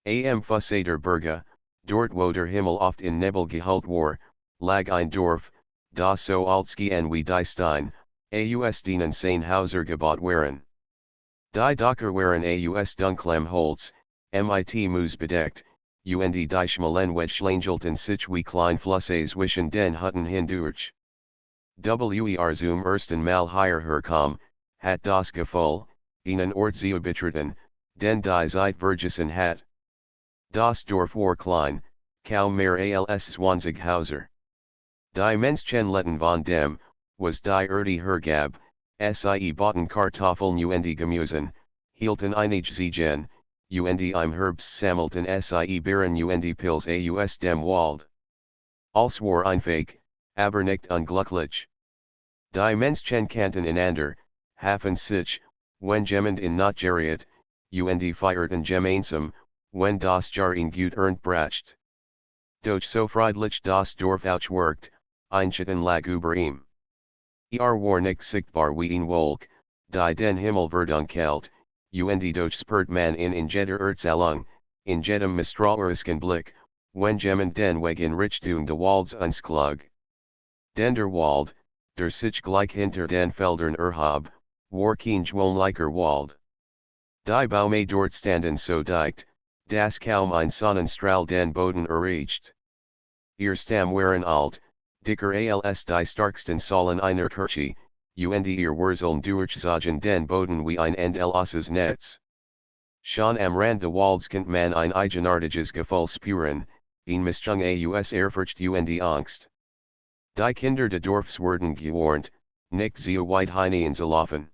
Am Fussader Berge, dort wo der Himmel oft in Nebel gehüllt war, lag ein Dorf, das so altski en wie die Stein, aus denen sein Hauser gebaut waren. Die Docker waren aus dunklem Holz, mit Moos bedeckt, und die Schmalenweg schlangelten sich wie klein Flüsse zwischen den Hutten hindurch. Wer zum ersten Mal hierher kam, hat das Gefühl, einen Ort zu betreten, den die Zeit vergessen hat. Das Dorf war klein, kaum mehr als 20 Häuser. Die Menschen letten von dem, was die Erde hergab, sie bauten Kartoffeln und Gemüsen, hielten einige Ziegen, und im Herbst sammelten sie Beeren und Pilz aus dem Wald. Alles war einfach, aber nicht unglücklich. Die Menschen kannten einander, hafen sich, wenn jemand in Not geriet, und feierten gemeinsam, wenn das Jahr in gut ernst bracht. Doch so friedlich das Dorf auswirkt, ein Schatten lag über ihm. War nicht sichtbar wie ein Wolk, die den Himmel verdunkelt, und doch spürt man in jeder Erzählung, in jedem misstrauischen Blick, wenn jemand den Weg in Richtung des Walds unsklug. Denn der Wald, der sich gleich hinter den Feldern erhob, war kein gewöhnlicher Wald. Die Bäume dort standen so dicht, dass kaum ein Sonnenstrahl den Boden erreicht. Ihr Stamm waren alt, dicker als die starksten Säulen einer Kirche, und ihr Wurzeln durchzogen den Boden wie ein endloses Netz. Schon am Rand des Walds kann man ein eigenartiges Gefühl spüren, ein Mischung aus Ehrfurcht und Angst. Die Kinder des Dorfs wurden gewarnt, nicht zu weit hineinzulaufen.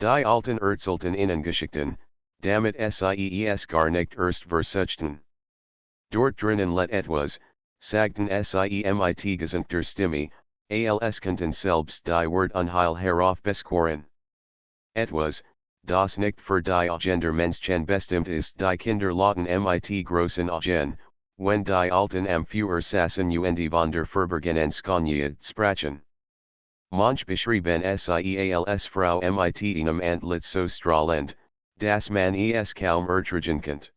Die alten erzählten ihnen Geschichten, damit sie gar nicht erst versuchten. Dort drinnen let etwas, sagten sie mit gesenkter Stimme, als könnten selbst die Wort Unheil heraufbeschworen. Etwas, das nicht für die Gender Menschen bestimmt ist, die Kinder lauten mit großen Augen, wenn die Alten am Feuer saßen und von der verborgenen Skönheit sprachen. Manch beschrieben sie als Frau mit einem Antlitz so strahlend, dass man es kaum ertragen konnte.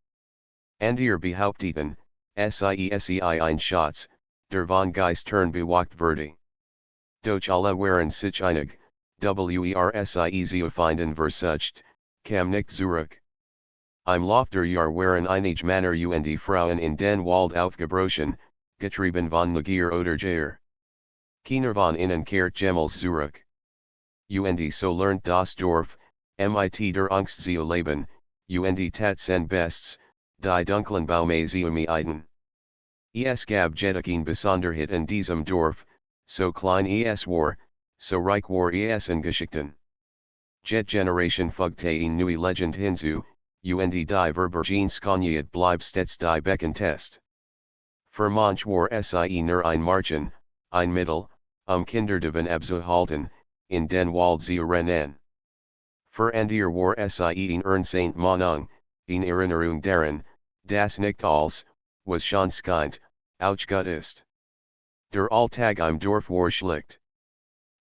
Und ihr behaupteten, sie ein Schatz, der von Geistern bewacht wurde. Doch alle waren sich einig, sie zu finden versucht, kam nicht zurück. Im Lauf der Jahr waren einige Männer und Frauen in den Wald aufgebrochen, getrieben von Neugier oder Gier. Keiner von ihnen kehrt jemals zurück. Und so lernt das Dorf, mit der Angst zu leben, und tat sein Bestes, die dunklen Bäume zu meiden. Es gab jedoch ein Besonderheit in diesem Dorf, so klein es war, so reich war es in Geschichten. Jet Generation folgte eine neue Legend hinzu, und die verborgene Skönheit blieb stets die Beckentest. Für manch war sie nur ein Märchen, ein Mittel, Kinder davon abzuhalten, in den Wald zu rennen. Für andere war sie ein Ernst Mahnung, eine Erinnerung daran, dass nicht alles, was schon scheint, auch gut ist. Der Alltag im Dorf war schlicht.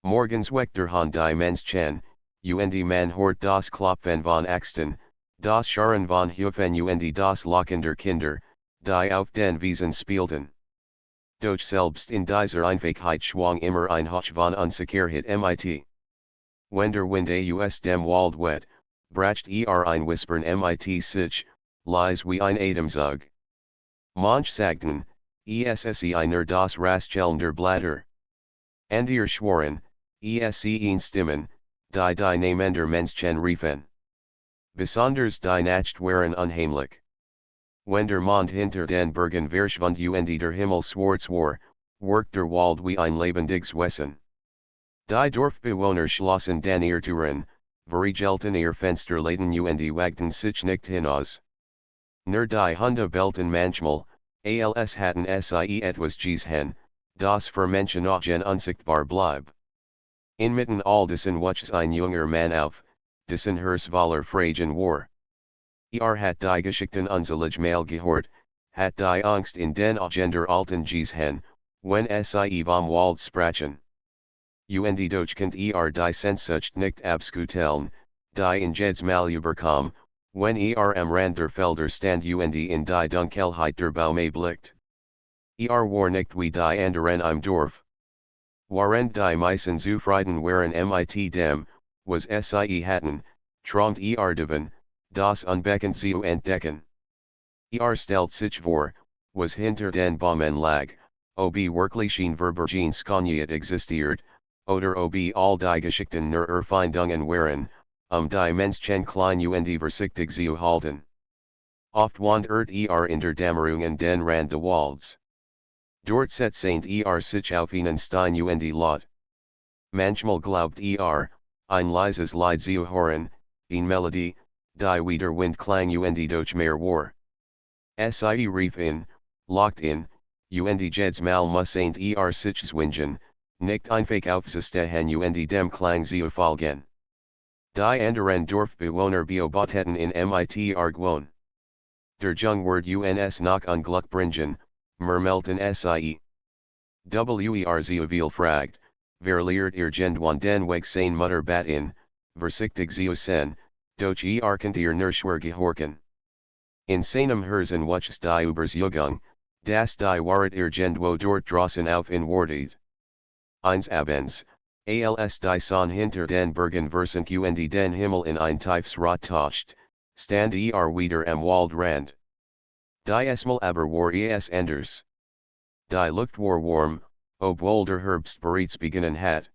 Morgens weckte die Menschen, und man hört das Klopfen von Axten, das Scharren von Hufen und das Lachen der Kinder, die auf den Wiesen spielten. Doch selbst in dieser Einfachheit schwang immer ein Hauch von Unsicherheit mit. Wenn der Wind aus dem Wald weht, bracht ein Whispern mit sich, leise wie ein Atemzug. Manch sagten, sei nur das Rascheln der Blätter. Andere schworen, ein Stimmen, die Namen der Menschen riefen. Besonders die Nacht waren unheimlich. Wenn der Mond hinter den Bergen verschwand und der Himmel schwarz war, wirkt der Wald wie ein lebendiges Wesen. Die Dorfbewohner schlossen den ihr Türen, verriegelten ihr Fensterläden und wagten sich nicht hinaus. Nur die Hunde bellten manchmal, als hatten sie etwas gesehen, das für Menschen Augen unsichtbar blieb. Inmitten all dessen wuchs ein junger Mann auf, dessen Hersvaler fragen war. Hat die Geschichten unserer mal gehört, hat die Angst in den Augen der Alten gesehen, wenn sie vom Wald sprachen. Und doch könnt die Sehnsucht nicht abskuteln, die in jedes Mal überkommen, Wenn am Rand Felder stand und in die Dunkelheit der Baume blickt. War nicht wie die anderen im Dorf. Waren die Meisen zufrieden waren mit dem, was sie hatten, träumt davon, das unbekannt zu entdecken. Stellt sich vor, was hinter den Bäumen lag, ob wirklichen Verbergen Schönheit existiert, oder ob all die Geschichten nur Erfindungen waren, die Menschen klein und vorsichtig zu halten. Oft wandert in der Dämmerung an den Rand des Walds. Dort setzt sich auf einen Stein und laut. Manchmal glaubt ein leises Lied zu hören, eine Melodie, die wie der Wind klang und doch mehr war. Sie rief in, locked in, und jedes Mal muss sich zwingen, nicht einfach aufzustehen und dem Klang zu folgen. Die anderen Dorfbewohner beobachten in mit Argwohn. Der Jungwort uns noch unglück bringen, melden sie. Zu viel fragt, wer lehrt irgendwann den Weg sein Mutter bat in, vorsichtig zu sein, doch könnt nur schwer gehorchen. In seinem Herzen wuchs die Überzeugung, dass die Wahrheit irgendwo dort draußen auf in Wartet. Eines Abends, als die Sonne hinter den Bergen versank und den Himmel in ein tiefes Rot taucht, stand wieder am Waldrand. Die Mal aber war es anders. Die Luft war warm, obwohl der Herbst bereits beginnen hat.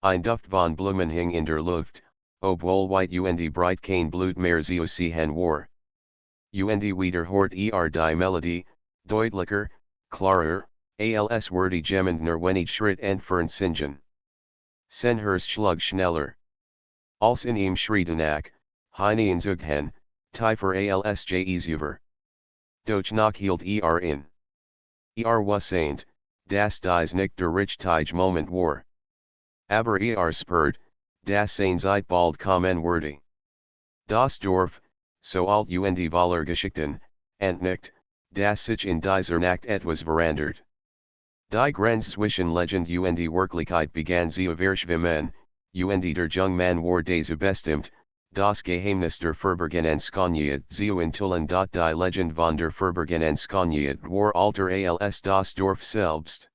Ein Duft von Blumen hing in der Luft, obwohl weit und breit kein Blut mehr zu sehen war. Und wieder hört die Melodie, deutlicher, klarer, als würde jemand nur wenig Schritt entfernt singen. Sein Herz schlug schneller. Als in ihm schreit nach, hinein zughen, tiefer als über. Doch noch hielt in. Wusste, dass dies nicht der richtige Moment war. Aber spürt, dass seine Zeit bald kommen würde. Das Dorf, so alt und voller Geschichten, entdeckt, dass sich in dieser Nacht etwas verändert. Die Grenze zwischen Legend und Wirklichkeit begann zu verschwimmen, und der Jungmann war dazu bestimmt, das Geheimnis der verborgenen Schönheit zu enthüllen. Die Legend von der verborgenen Schönheit war alter als das Dorf selbst.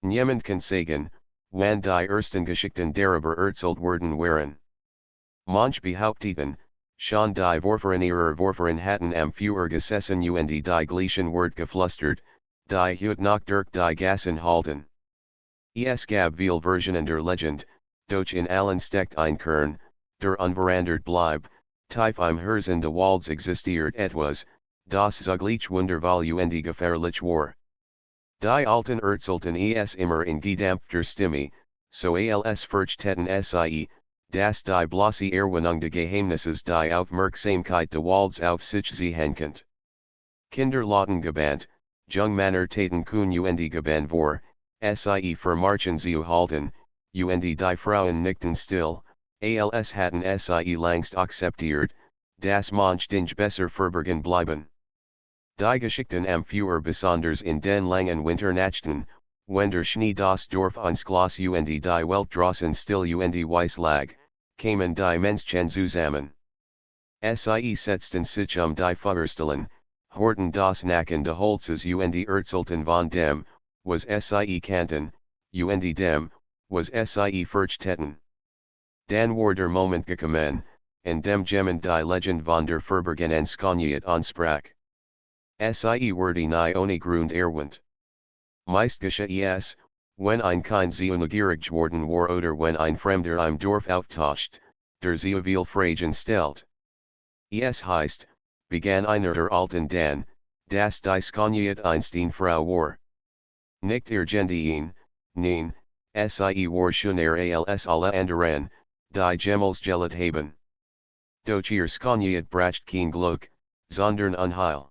Niemand kann sagen, wann die ersten Geschichten darüber erzählt worden waren. Manche behaupteten, schon die Vorfahren hatten am Führer gesessen und die gleichen Wort geflüstert, die heute noch durch die Gassen halten. Es gab viel Versionen der Legend, doch in allen steckt ein Kern, der unverändert bleibt, tief im Herzen des Walds existiert etwas, das zugleich wundervoll und gefährlich war. Die Alten erzählten es immer in gedämpfter Stimme, so als fürchteten sie, dass die bloße Erwähnung des Geheimnisses die Aufmerksamkeit des Walds auf sich ziehen könnte. Kinder lauten gebannt, Jungmänner taten kun und gebannt vor, sie vermarchen zu halten, und die Frauen nickten still, als hatten sie längst akzeptiert, dass manche Dinge besser verborgen bleiben. Die Geschichten am Führer besonders in den langen Winternächten, wenn der Schnee das Dorf einsglas und die Welt draußen still und weiss lag, kamen die Menschen zusammen. Sie setzten sich die Feuerstellen, horten das Nacken des Holzes und erzählten von dem, was sie kannten, und dem, was sie fürchteten. Dann war der Moment gekommen, in dem jemand die Legend von der verborgenen Schönheit ansprach. Sie wurde nie ohne Grund erwähnt. Meist geschah es, wenn ein Kind zu neugierig worden war oder wenn ein Fremder im Dorf auftaucht, der zu viel Fragen stellt. Es heißt, begann einer der Alten dann, dass die Schönheit einst eine Frau war. Nicht irgendein, nein, sie war schöner als alle anderen, die jemals gelebt haben. Doch ihr Schönheit bracht kein Glück, sondern Unheil.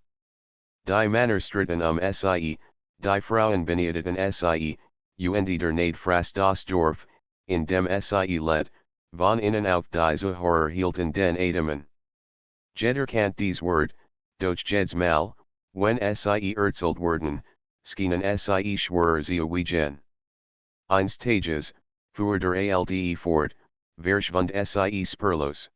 Die Männer stritten sie, die Frauen beneideten sie, und der Neid fraß das Dorf, in dem sie led, von innen auf diese Horror hielten den Atemen. Jeder kannt dies Wort, doch jedes Mal, wenn sie erzählt wurden, schienen sie schwerer zu wiegen. Eines Tages, fuhr der alte fort, verschwand sie spurlos.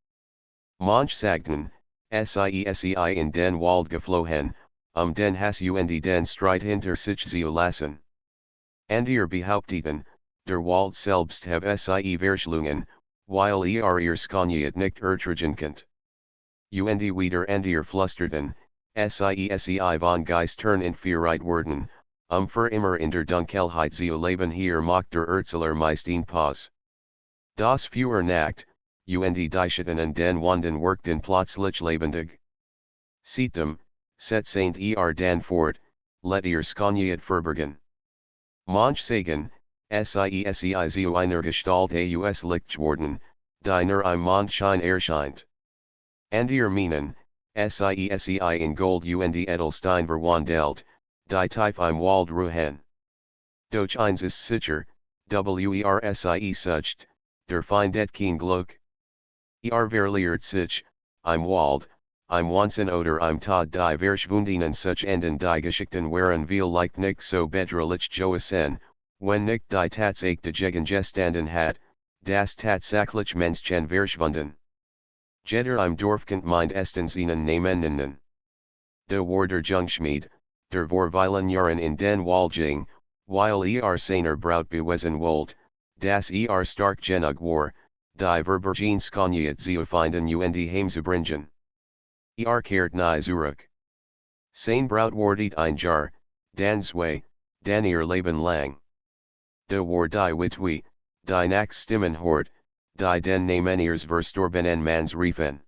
Manche sagten, SIESEI in den Wald geflohen, den has und den Streit hinter sich zu lassen. Andier behaupteten, der Wald selbst have sie Verschlungen, weil ihr Skoniet nicht ertragen könnt. Und wieder Andier flusterten, SIESEI von Geistern entführt worden, für immer in der Dunkelheit zu leben hier macht der Erzähler meist ein Pause. Das Feuer nacht, und die Schatten den Wanden wirkten plötzlich lebendig. Seitdem, setzt dan fort, let ihr Skoniet verbergen. Manch sagen, SIESEI zu einer Gestalt aus Licht worden, die im Mondschein erscheint. Andier meinen, SIESEI in Gold und Edelstein verwandelt, die tief im Wald ruhen. Doch eins ist sicher, WERSIE sucht, der findet kein Glück. Verliert sich, im Wald, im Wahnsinn oder im Tod die Verschwundenen sich enden die Geschichten waren vielleicht nicht so bedrohlich gewesen, wenn nicht die Tatsache dagegen gestanden hat, das tatsächlich Menschen verschwunden. Jeder im Dorf kennt meint estens ihnen Namen. De war der Jungschmied, der vor vielen Jahren in den Wald ging, weil seiner Braut bewesen wollt, das stark genug war, die Verbergen Skoniet zu finden und heimzubringen. Kehrt nie zurück. Sein Braut wartet ein Jahr, dann zwei, dann ihr Leben lang. De war die Witwe, die nach Stimmen hort, die den Namen ihres verstorbenen Manns riefen.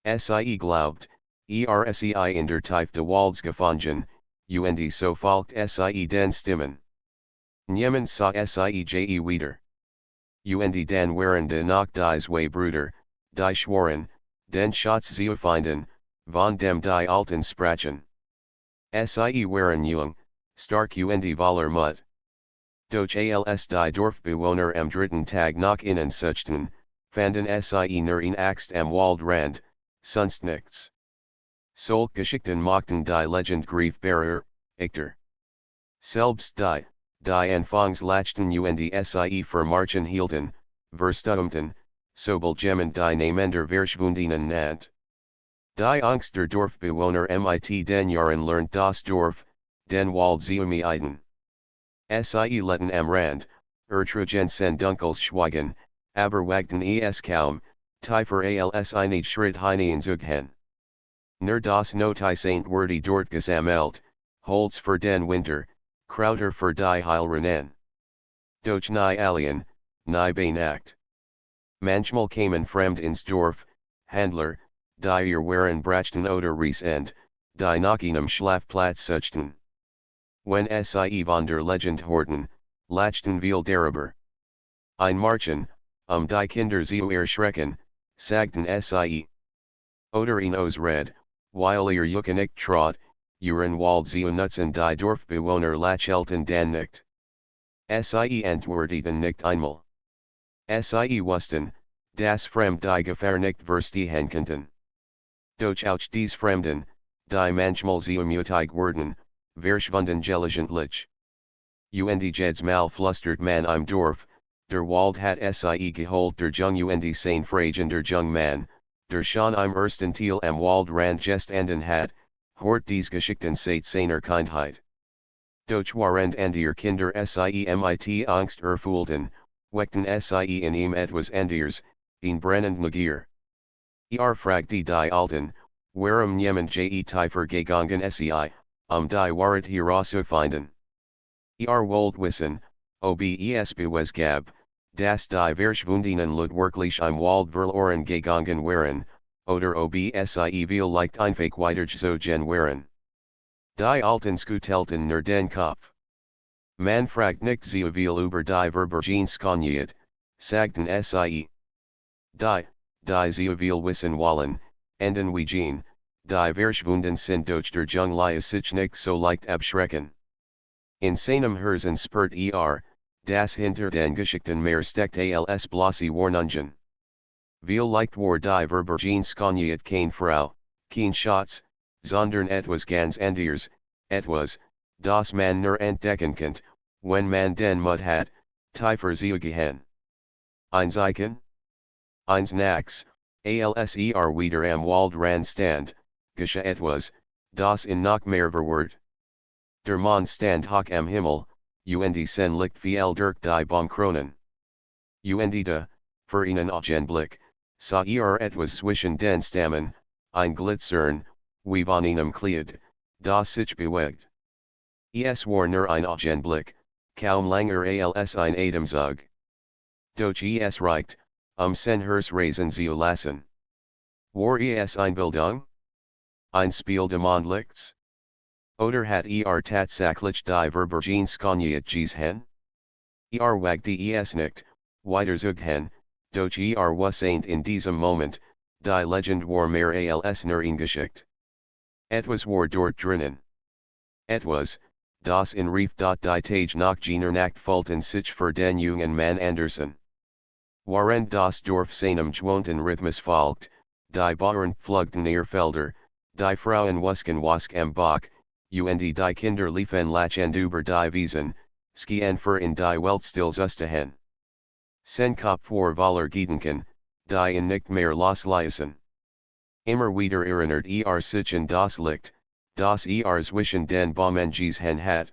Sie glaubt, sei in der Tiefe des Walds gefangen, und so folgt sie den Stimmen. Niemand sah sie je wieder. Und dann waren de noch die zwei Brüder, die schworen, den Schatz zu finden, von dem die Alten sprachen. Sie waren jung, stark und voller Mut. Doch als die Dorfbewohner am dritten Tag nach innen suchten, fanden sie nur ein Axt am Waldrand, sonst nichts. Solche Geschichten machten die Legend greifbarer, echter. Selbst die Anfangs lachten und sie vermarchen hielten, verstummten, sobald jemand die Namen der Verschwundenen nannt. Die Angst der Dorfbewohner mit den Jahren lernt das Dorf, den Wald zu meiden. Sie letten am Rand, ertragen sen Dunkels schweigen, aber wagten es kaum, tiefer als einige Schritt hineinzugehen. Nur das Notice wurde dort gesammelt, Holz für den Winter, Krauter für die Heilrennen. Doch nie alien, nie benacht. Manchmal kamen fremd ins Dorf, Handler, die ihr waren brachten oder Riesend, die nach einem Schlafplatz suchten. Wenn sie von der Legend horten, lachten viel darüber. Ein Marchen, die Kinder zu erschrecken, sagten sie. Oder os red, weil ihr Jucken nicht trot, Uren Wald zu nutzen die Dorfbewohner lachelten dann nicht. Sie antworteten nicht einmal. Sie wussten, das Fremd die Gefahr nicht verstehen könnten. Doch auch dies Fremden, die manchmal zu mutig wurden, verschwunden gelegentlich. Und jeds mal flustert man im Dorf, der Wald hat sie geholt der Jung und sein fragender Jung Mann, der schon im ersten Teil am Waldrand gestanden hat, hort dies Geschichten seit seiner Kindheit. Doch waren ihr Kinder sie mit Angst erfüllten, weckten sie in ihm etwas anderes, ein brennend Neugier. Fragte die Alten, warum niemand je tiefer gegangen sei, die Wahrheit herauszufinden. Wollt wissen, ob es bewes gab, dass die Verschwundenen Leute wirklich im Wald verloren gegangen waren, oder ob sie vielleicht einfach weitergezogen waren. Die Alten schüttelten nur den Kopf. Man fragt nicht so viel über die Verbergen Skoniet, sagten sie. Die so viel wissen wollen, enden wie gehen, die Verschwunden sind durch der Junglie sich nicht so leicht abschrecken. In seinem Herzen spürt das hinter den Geschichten mehr steckt als bloße Warnungen. Vielleicht war die Verbergen Skoniet kein Frau, kein Schatz, sondern etwas ganz anderes, etwas, das man nur entdecken könnt, wenn man den Mut hat, tiefer zu gehen. Eins Icon? Eins Nax, ALSER wieder am Waldrand stand, geschah etwas, das in noch mehr verwirrt. Der Mann stand hoch am Himmel, und sen licht viel durch die Baumkronen. Und da, für einen Augenblick, sah etwas zwischen den Stammen, ein Glitzern, wie von einem Kleid, das sich bewegt. Es war nur ein Augenblick, kaum langer als ein Atemzug. Doch es reicht, sen Herz raisen zu lassen. War es Einbildung? Ein Spiel des Mondlichts? Oder hat tatsächlich die Verbergen skoniert gesehen? Wagte es nicht, weiter zugehen, doch wasseint in diesem Moment, die Legend war mehr als nur eingeschickt. Etwas war dort drinnen. Etwas, das in Rief. Die Tage nach jener Nacht fühlten sich für den jungen Mann Andersen. Während das Dorf seinem gewohnten Rhythmus folgt, die Bauern pflugten ihr Felder, die Frauen wuschen Wask am Bach, und die Kinder liefen lachend über die Wiesen, skien für in die Welt stillzustehen. Sen Kopf war voller Gedanken, die in nicht mehr losließen. Immer wieder erinnert sich an das Licht, das zwischen den Bäumen gesehen hat.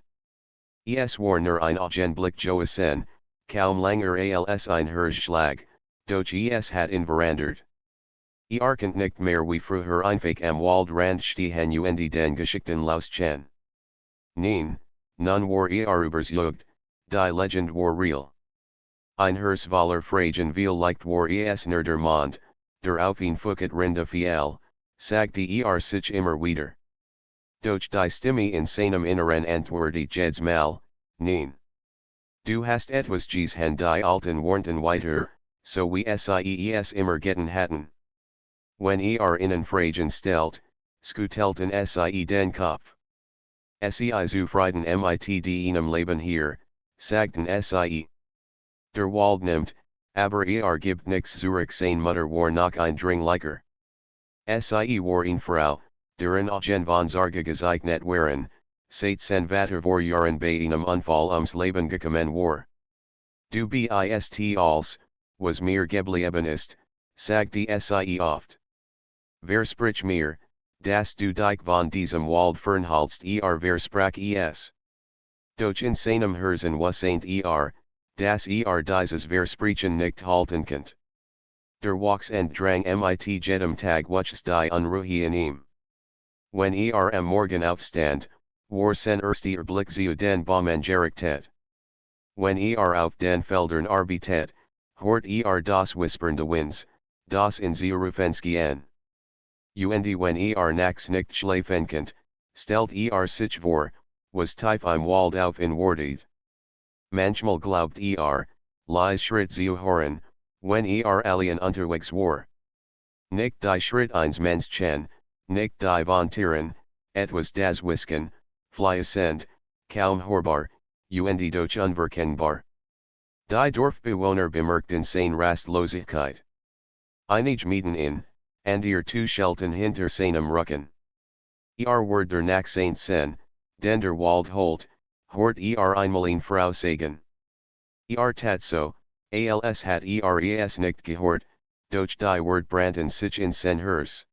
Es war nur ein Augenblick gewesen, kaum langer als ein Herzschlag, doch es hat ihn verändert. Kennt nicht mehr wie früher einfach am Waldrand stehen und den Geschichten lauschen. Nein, nun war überzeugt, die Legend war real. Ein Herz voller Fragen vielleicht war es nur der Mond, der auf ihn fucket rinde viel, sagte sich immer wieder. Doch die Stimme in seinem Inneren antwortete jedes Mal, nein. Du hast etwas gesehen die alten Warnten weiter, so wie es immer getan hatten. Wenn innen Fragen stellt, skutelten den Kopf. Zufrieden mit deinem Leben hier, sagten sie. Der Wald nimmt, aber gibt nichts zurück seine Mutter war noch ein Dringlicher. Sie war eine Frau, deren Augen von Sorge gezeichnet waren, seit sen vater vor Jahren bei einem Unfall ums Leben gekommen war. Du bist als, was mir geblieben ist, sagte sie oft. Wer sprich mir, dass du dich von diesem Wald fernhaltst wer sprach es. Doch in seinem Herzen wasseint dass dieses Versprechen nicht halten könnt. Der Wachsend drang mit jedem Tag wuchs die Unruhe in ihm. Wenn am Morgen aufstand, war sein erster Blick zu den Bäumen gerichtet. Wenn auf den Feldern arbeitet, hört das Whispern des Winds, das in sie rufen gehen. Und wenn nachts nicht schlafen könnt, stellt sich vor, was tief im Wald auf ihn wartet. Manchmal glaubt leis Schritt zu hören, wenn alien unterwegs war. Nicht die Schritt eines Menschen, nicht die von Tieren, etwas das Whisken, fließend, kaum hörbar, und doch unverkennbar. Die Dorfbewohner bemerkten seine Rastlosigkeit. Einige mieten ihn, und zu schelten hinter seinem Rücken. Ward der nach Saint Sen, den der Wald holt, hort einmal eine Frau sagen. Tat so, als hat es nicht gehört, doch die Word brannten sich in sen Herz.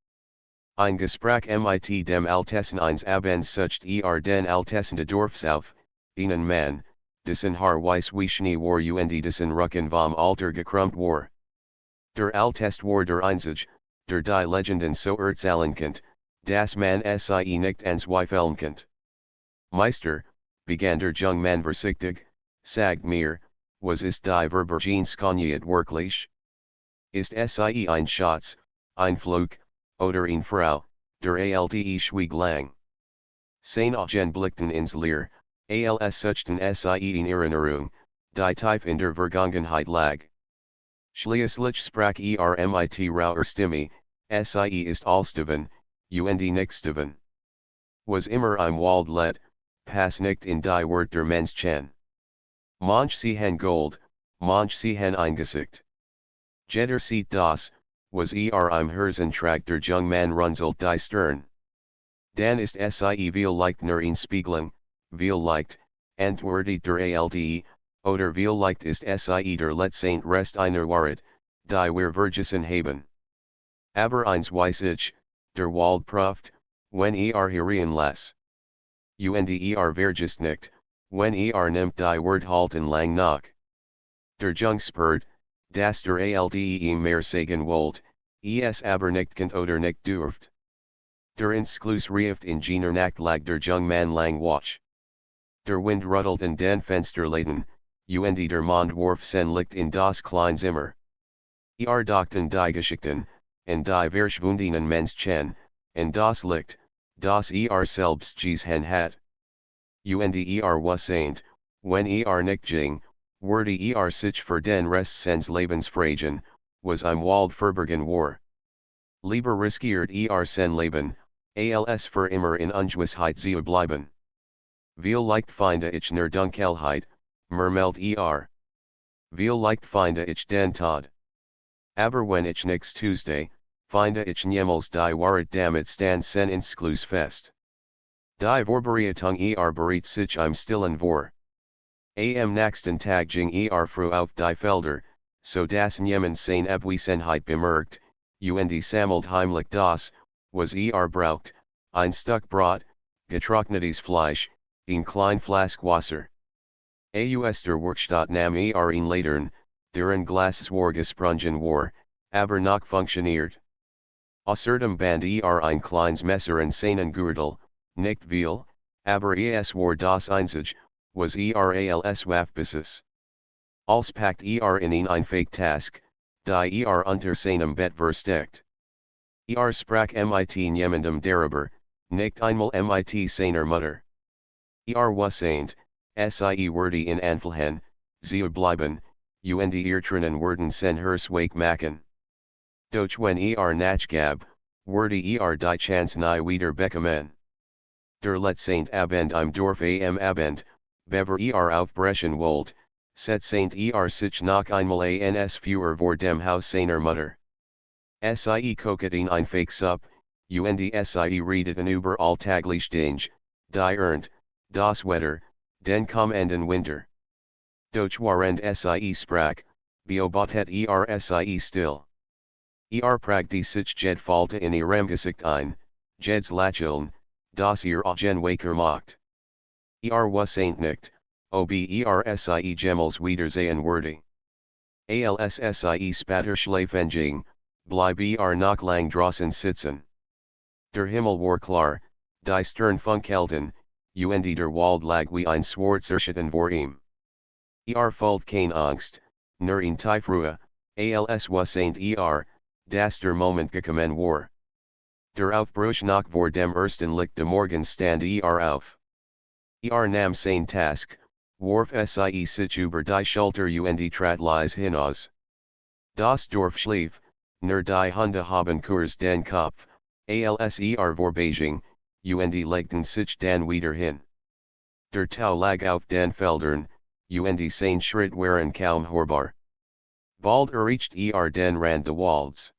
Ein Gespräch mit dem Altessen eines Abends sucht den Altessen de Dorfs auf, einen Mann, dessen Haar weiß wie Schnee war und dessen Rücken vom Alter gekrümmt war. Der Altest war der Einzige, der die Legenden so erzählen kennt, dass man sie nicht anzweifeln kennt. Meister, begann der junge Mann vorsichtig, sagt mir, was ist die Verbergen skoniert wirklich? Ist sie ein Schatz, ein Flug, oder eine Frau, der alte schwieg lang. Seine Augen blickten ins Leer, als suchten sie in Erinnerung, die tief in der Vergangenheit lag. Schließlich sprach mit rauer Stimme, sie ist allsteven, und nichtsteven. Was immer im Wald let, pass nicht in die Wort der Menschen. Manch sie Gold, manch sie eingesicht. Jeder sieht das, was im Herzen tragt der junge Mann runzelt die Stirn. Dan ist sie vielleicht nur ein Spiegelung, vielleicht, antwortet der alte, oder vielleicht ist sie der letzte Rest einer Wahrheit, die wir vergessen haben. Aber eins weiß ich, der Wald Praft, wenn hierhin las. Und vergisst nicht, wenn nimmt die Wort halten lang nach. Der Jung spurt, dass der Alde mehr sagen wollt, aber nicht könnt oder nicht dürft. Der Insklus rieft in jener Nacht lag der Jung Mann lang wach. Der Wind ruddelt in den Fensterladen, und der Mond warf sen Licht in das Kleinzimmer. Dachten die Geschichten, und die verschwundenen Menschen, und das Licht, das selbst gesehen hat. Und wasseint, wenn nicht ging, wurde sich für den Rest sens Lebens fragen, was im Wald verbergen war. Lieber riskiert sen Leben, als für immer in Ungewissheit zu bleiben. Viel leicht finde ich ner Dunkelheit, murmelt Viel leicht finde ich den Tod. Aber wenn ich nix Tuesday, finde ich niemals die Wahrheit damit stand sen Insklus fest. Die Vorbereitung bereit sich im Stillen vor. Am nächsten Tag ging früh auf die Felder, so dass niemand sein Abwesenheit bemerkt, und sammelt heimlich das, was braucht, ein Stück Brot, getrocknetes Fleisch, ein klein Flask Wasser. Aus der Werkstatt nahm in Ladern, deren Glas war gesprungen war, aber noch funktioniert. Außerdem band ein kleines Messer und seinen Gürtel, nicht viel, aber es war das einzige, was als Waffbasis. Als packt in ein Fake Task, die unter seinem Bett versteckt. Sprach mit niemandem darüber, nicht einmal mit seiner Mutter. Wasseint, sie würde in Anfällen, zu bleiben, und Tränen würden sen Wake machen. Doch wenn nachgab, würde die Chance nie wieder bekommen. Der letzten Abend im Dorf am Abend, bever aufbrechen wollt, setzte sich noch einmal ans Führer vor dem Haus seiner Mutter. Sie koket in ein Fake Sup, und sie redeten über alltäglich Dinge, die Ernt, das Wetter, den kommenden Winter. Doch während sie sprach, beobachtet sie still. Pragte sich jed Falte in ihrem Gesicht ein, jeds Lächeln, das gen waker macht. Wasseint nicht, ob sie jemals wiedersehen würde. Als sie später schlafen ging, bleib noch lang draußen sitzen. Der Himmel war klar, die Stern funkelten, und der Wald lag wie ein schwarzer Schatten vor ihm. Fühlt keine Angst, nur in Tiefruhe, als wasseint dass der Moment gekommen war. Der Aufbruch nach vor dem ersten Licht de Morgen stand auf. Nam sein Task, warf sich über die Schulter und trat leise hinaus. Das Dorf schlief, nur die Hunde haben kurz den Kopf, als vorbeiging, und legten sich dann wieder hin. Der Tau lag auf den Feldern, und sein Schritt waren kaum hörbar. Bald erreicht den Rand de Walds.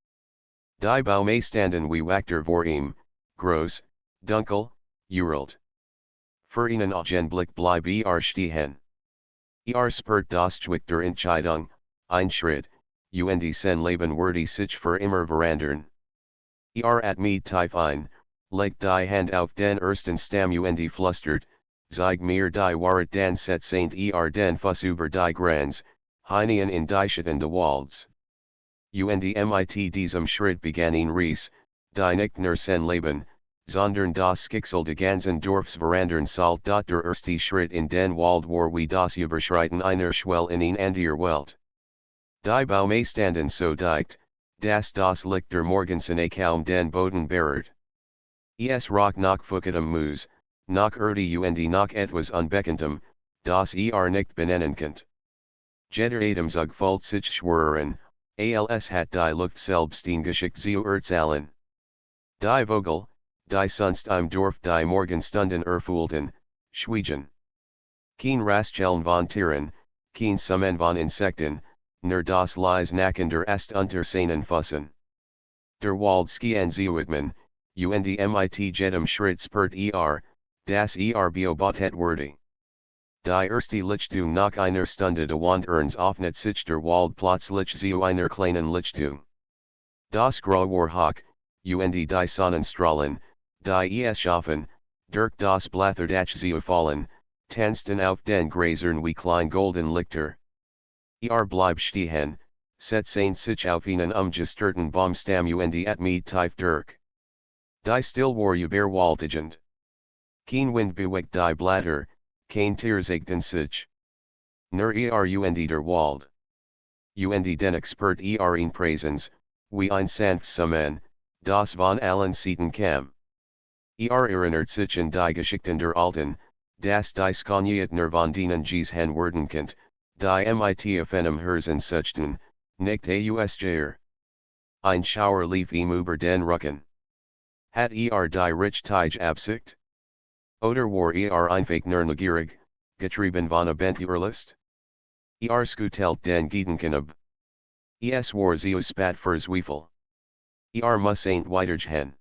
Die Baume standen wie Wachter vor ihm, groß, dunkel, uralt. Für einen Augenblick bleib stehen. Spurt das Zwick der Entscheidung, ein Schritt, und sen Leben würde sich für immer verändern. Mit tief ein, legt die Hand auf den ersten Stamm und flüstert, zeig mir die Wahrheit dann setzent den Fuss über die Grenz, hinein in die Schatten de Walds. Und mit diesem Schritt begann ein Ries, die nicht nur sen Leben, sondern das Schicksal de ganzen Dorfs verandern sollt. Der erste Schritt in den Wald war wie das Überschreiten einer Schwelle in eine andere Welt. Die Baume standen so dicht, dass das Licht der Morgensonne kaum den Boden berührt. Rock noch fucketem Mus, noch und noch etwas Unbekanntem, das nicht benennen könnt. Jeder Atemzug fühlt sich schwerer, als hat die Luft selbst den Geschick zu erzählen. Die Vogel, die sonst im Dorf die Morgenstunden erfüllten, schwiegen. Kein Raststellen von Tieren, kein Summen von Insekten, nur das leise Knacken der Äste unter seinen Füßen. Der Wald schien zu atmen, und mit jedem Schritt spürt dass beobachtet wurde. Die erste Lichtung nach einer Stunde de Wanderens öffnet sich der Wald plötzlich zu einer kleinen Lichtung. Das Grau war Hoch, und die Sonnenstrahlen, die es schaffen, durch das Blatterdach zu fallen, tanzten auf den Gräsern wie klein golden Lichter. Bleib stehen, setzen sich auf einen umgestritten Baumstamm und atmet tief durch. Die still war überwältigend. Kein Wind bewegt die Blätter, kein Tier zegten sich. Nur und der Wald. Und den Expert in Praisens, wie ein sanftsumen, das von allen Seiten kam. Erinnert sich an die Geschichten der Alten, das die Skoniatner von denen gesehen werden könnt, die mit auf einem Herzen suchten, nicht ausgeher. Ein Schauer lief ihm über den Rücken. Hat die Richtige Absicht? Oder war einfach nur neugierig, getrieben von Abenteuerlust? Skutelt den Gedanken ab. Es war zu spät für Zweifel. Muss ain't weitergehen.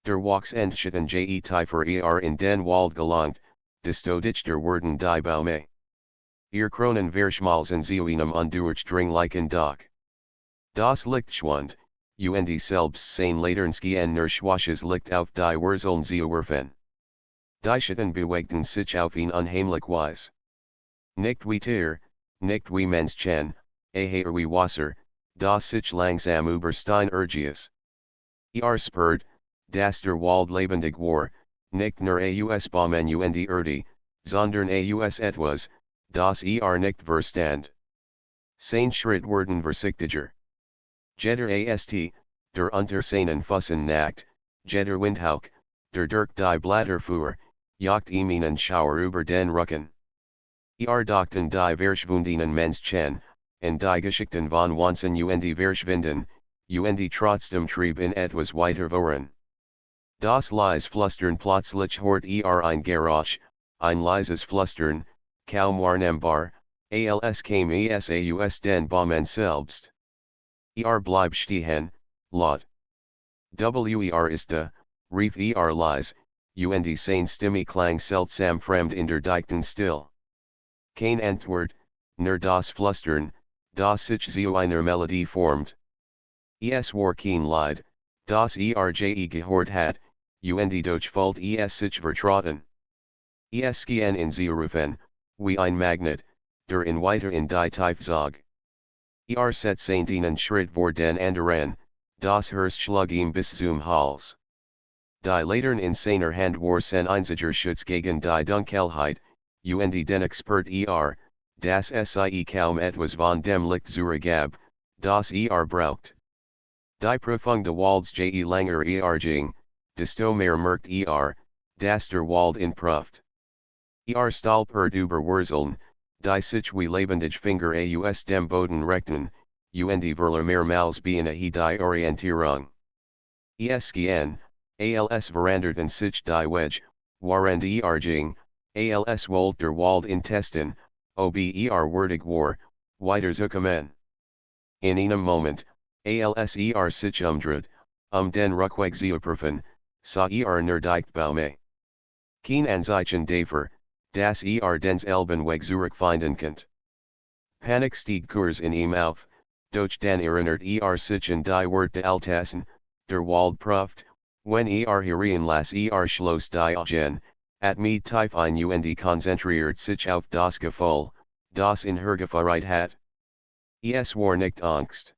Der Wachsentschitten tiefer in den Wald gelangt, desto dichter werden die Baume. Kronen verschmalzen zu einem undurchdringlichen Dach. Das Licht schwand, und selbst sein Laternskien nur schwaches Licht auf die Wurzeln zu werfen. Die Schatten bewegten sich auf ihn unheimlich Weise. Nicht wie Tier, nicht wie Menschen, eher wie Wasser, das sich langsam über Stein ergies. Spürt, dass der Wald lebendig war, nicht nur aus Baumen und Erde, sondern aus etwas, das nicht verstand. Sein Schritt werden vorsichtiger. Jeder der unter seinen Füßen nagt, jeder Windhauch, der durch die Blätter fuhr, jagt ihm einen Schauer über den Rücken. Dachten die verschwundenen Menschen, und die Geschichten von Wanzen und verschwinden, und trotzdem trieb in etwas weiter voran. Das leise Flüstern plötzlich hört ein Geräusch, ein leises Flüstern, kaum wahrnehmbar, als käme es aus den Bäumen selbst. Bleib stehen, laut. Ist da, rief leise, und sein Stimme klang seltsam fremd in der dichten Still. Kein Antwort, nur das Flüstern, das sich zu einer Melodie formt. Es war kein Lied, das gehört hat, und doch fühlt es sich vertrauten. Es gehen in sie rufen, wie ein Magnet, der in weiter in die Tiefe zog. Setzte einen Schritt vor den anderen, das Herz schlug ihm bis zum Hals. Die Latern in seiner Hand war sein einziger Schutz gegen die Dunkelheit, und den Expert das sie kaum etwas von dem Licht zurückgab, das braucht. Die Profunde Walds langer ging, desto mehr merkt dass der Wald in Pruft. Stolpert über Wurzeln, die sich wie lebendig Finger aus dem Boden reckten, und mehrmals beinahe die Orientierung. Gehen, als veranderten sich die Wedge, während ging, als wollt der Wald in testen, ob würdig war, weiter zu kommen. In einem Moment, als sich umdreht, den Rückweg zu prüfen, sah nur dicht Baume. Kein Anzeichen dafür, dass den Elbenweg zurückfinden könnt. Panik stieg kurz in ihm auf, doch dann erinnert sich an die Worte Altassen, der Wald prüft, wenn hereinlass schloss die Augen, atmet tief ein und konzentriert sich auf das Gefühl, das in hergeführt hat. Es war nicht Angst.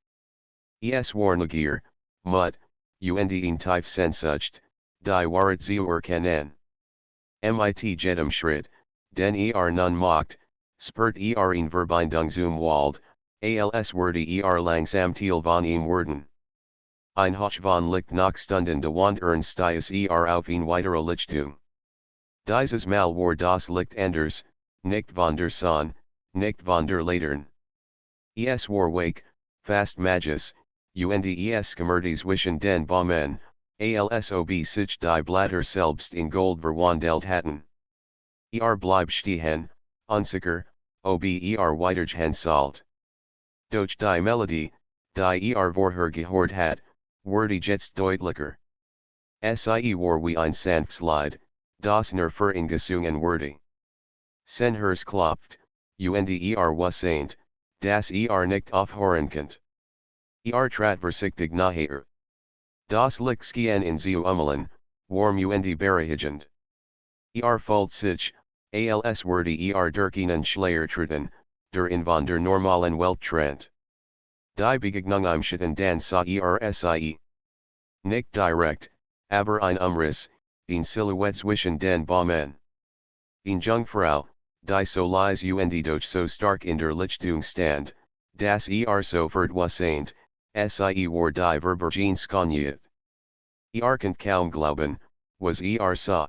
Es war Neugier, Mut, und in tief Sehnsucht, die Wahrheit zu erkennen. Mit jedem Schritt, den nun macht, spürt in Verbindung zum Wald, als würde langsam Teil von ihm werden. Ein Hoch von Licht nach Stunden wandern stiess auf ihn weitere Lichtung. Dieses Mal war das Licht anders, nicht von der Sonne, nicht von der Latern. Es war wake, fast magus, und skimmerte zwischen den Bäumen, als ob sich die Blätter selbst in Gold verwandelt hatten. Bleib stehen, unsicher, ob weitergehen sollt. Doch die Melodie, die vorher gehört hat, wurde jetzt deutlicher. Sie war wie ein sanftes Lied, das nur für ihn gesungen wurde. Sein Herz klopft, und wusste, dass nicht aufhören könnt. Trat versichtig naher. Das liegt skien in zu umelen, warm und berehigend. Fold sich, als wordy durchgehenden Schleiertritten, der in von der normalen Welt trennt. Die Begegnung im Schatten dann sa sie. Nicht direkt, aber ein Umriss, in Silhouette zwischen den Bäumen. In Jungfrau, die so leise und doch so stark in der Lichtung stand, das sofort wasseint, sie war die Verbergen skoniert. Könnt kaum glauben, was sah.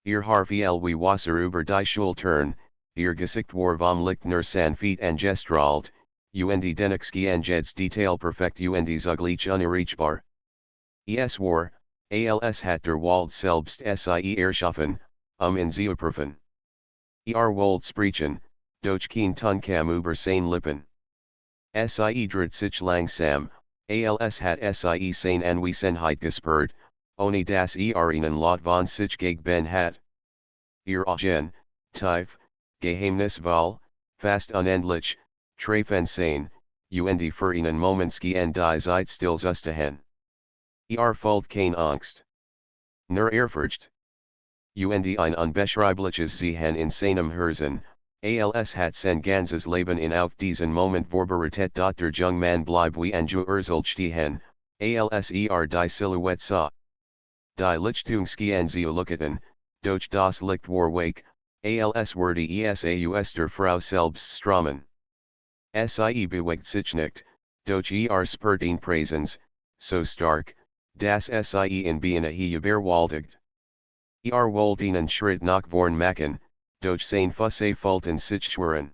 Harf wie Wasser über die Schultern, Gesicht war vom Licht nur sanft angestrahlt, und dennoch jeds Detail perfekt und zugleich unerreichbar. Es war, als hat der Wald selbst sie erschaffen, in zu prüfen. Wald sprechen, doch kein Ton kam über seine Lippen. Sie dreht sich langsam, als hat sie seine Anwesenheit gespürt, ohne dass ihnen Lot von sich gegeben hat. Augen, tief, geheimnisvoll, fast unendlich, treffen sein, und für einen Moment gehen die Zeit still zusammen. Folgt keine Angst. Nur Ehrfurcht. Und ein unbeschreibliches Sehen in seinem Herzen, als hat sein ganzes Leben in auf diesen Moment vorbereitet der junge Mann bleib wie angeurselt stehen, als die Silhouette sah. Die Lichtung skien zu lukaten, doch das Licht war weg, als wordy aus der Frau selbst strömen. Sie bewegt sich nicht, doch spürt ihn Präsenz, so stark, dass sie in Biene überwältigt. Wollt einen Schritt nach vorn machen, doch sein Fusse fulten sich schweren.